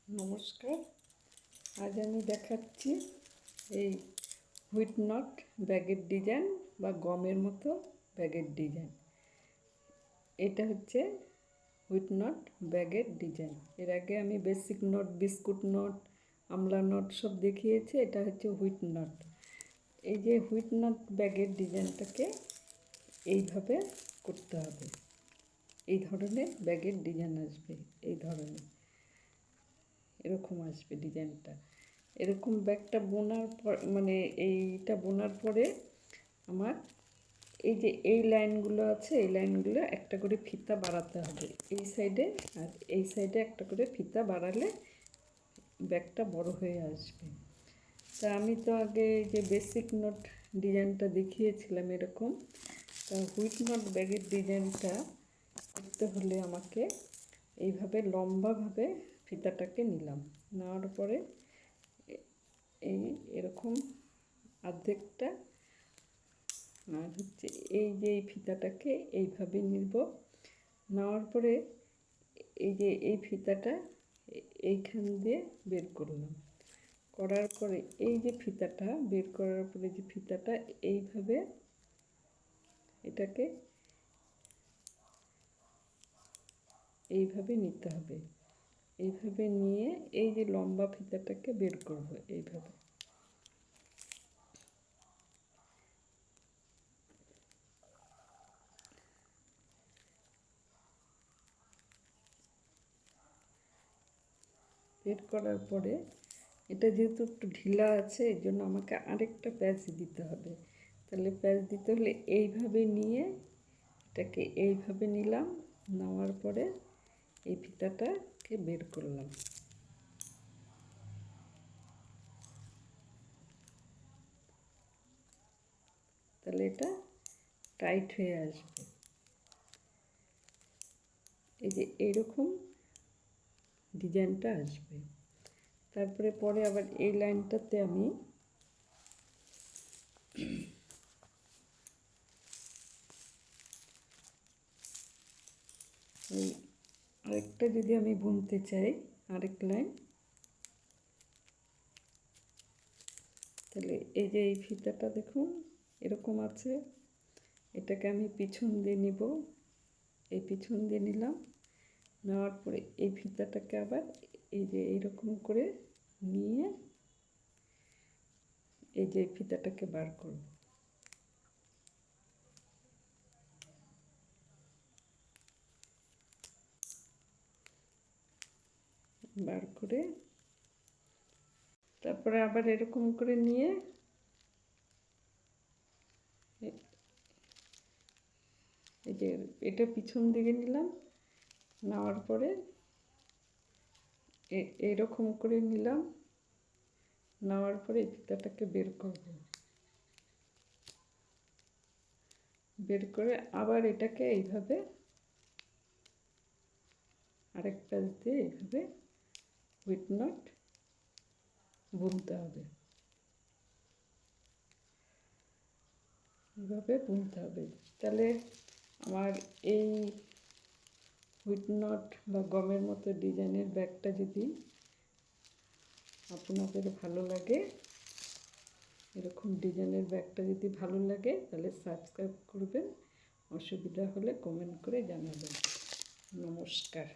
নমস্কার। আজ আমি দেখাচ্ছি এই হুইট নট ব্যাগের ডিজাইন বা গমের মতো ব্যাগের ডিজাইন। এটা হচ্ছে হুইট নট ব্যাগের ডিজাইন। এর আগে আমি basic not, biscuit not, Amla not সব দেখিয়েছি। এটা হচ্ছে হুইট নট। এই যে হুইট নট ব্যাগের ডিজাইনটাকে এইভাবে করতে হবে। এই ধরনের ব্যাগের ডিজাইন আসবে, এই ধরনের এরকম আসবে ডিজাইনটা। এরকম ব্যাগটা বোনার পর মানে এইটা বোনার পরে আমার এই যে এই লাইনগুলো আছে, এই লাইনগুলো একটা করে ফিতা বাড়াতে হবে এই সাইডে, আর এই সাইডে একটা করে ফিতা বাড়ালে ব্যাগটা বড় হয়ে আসবে। তা আমি তো আগে যে বেসিক নট ডিজাইনটা দেখিয়েছিলাম এরকম। তা হুইট নট ব্যাগের ডিজাইনটা করতে হলে আমাকে এইভাবে লম্বাভাবে ফিতাটাকে নিলাম। নেওয়ার পরে এই এরকম অর্ধেকটা, আর হচ্ছে এই যে এই ফিতাটাকে এইভাবে নিব। নেওয়ার পরে এই যে এই ফিতাটা এইখান দিয়ে বের করলাম। করার পরে এই যে ফিতাটা বের করার পরে যে ফিতাটা এইভাবে এটাকে এইভাবে নিতে হবে। এইভাবে নিয়ে এই যে লম্বা ফিতাটাকে বের করব এইভাবে। বের করার পরে এটা যেহেতু একটু ঢিলা আছে, এই জন্য আমাকে আরেকটা প্যাচ দিতে হবে। তাহলে প্যাচ দিতে হলে এইভাবে নিয়ে এটাকে এইভাবে নিলাম। নেওয়ার পরে এই ফিতাটাকে বের করলাম। তাহলে এটা টাইট হয়ে আসবে। এই যে এইরকম ডিজাইনটা আসবে। তারপরে পরে আবার এই লাইনটাতে আমি এই আরেকটা যদি আমি বুনতে চাই, আরেক লাইন, তাহলে এই যে এই ফিতাটা দেখুন এরকম আছে, এটাকে আমি পিছন দিয়ে নিব। এই পিছন দিয়ে নিলাম। নেওয়ার পরে এই ফিতাটাকে আবার এই যে এইরকম করে নিয়ে এই যে ফিতাটাকে বার করব। বার করে তারপরে আবার এরকম করে নিয়ে এই যে এটা পিছন দিকে নিলাম। নেওয়ার পরে এরকম করে নিলাম। নেওয়ার পরে এই ফিতাটাকে বের করব। বের করে আবার এটাকে এইভাবে আরেক প্যাচ দিয়ে এইভাবে হুইট নট বুনতে হবে। এইভাবে বুনতে হবে। তাহলে আমার এই হুইট নট বা গমের মতো ডিজাইনের ব্যাগটা যদি আপনাদের ভালো লাগে, এরকম ডিজাইনের ব্যাগটা যদি ভালো লাগে, তাহলে সাবস্ক্রাইব করবেন। অসুবিধা হলে কমেন্ট করে জানাবেন। নমস্কার।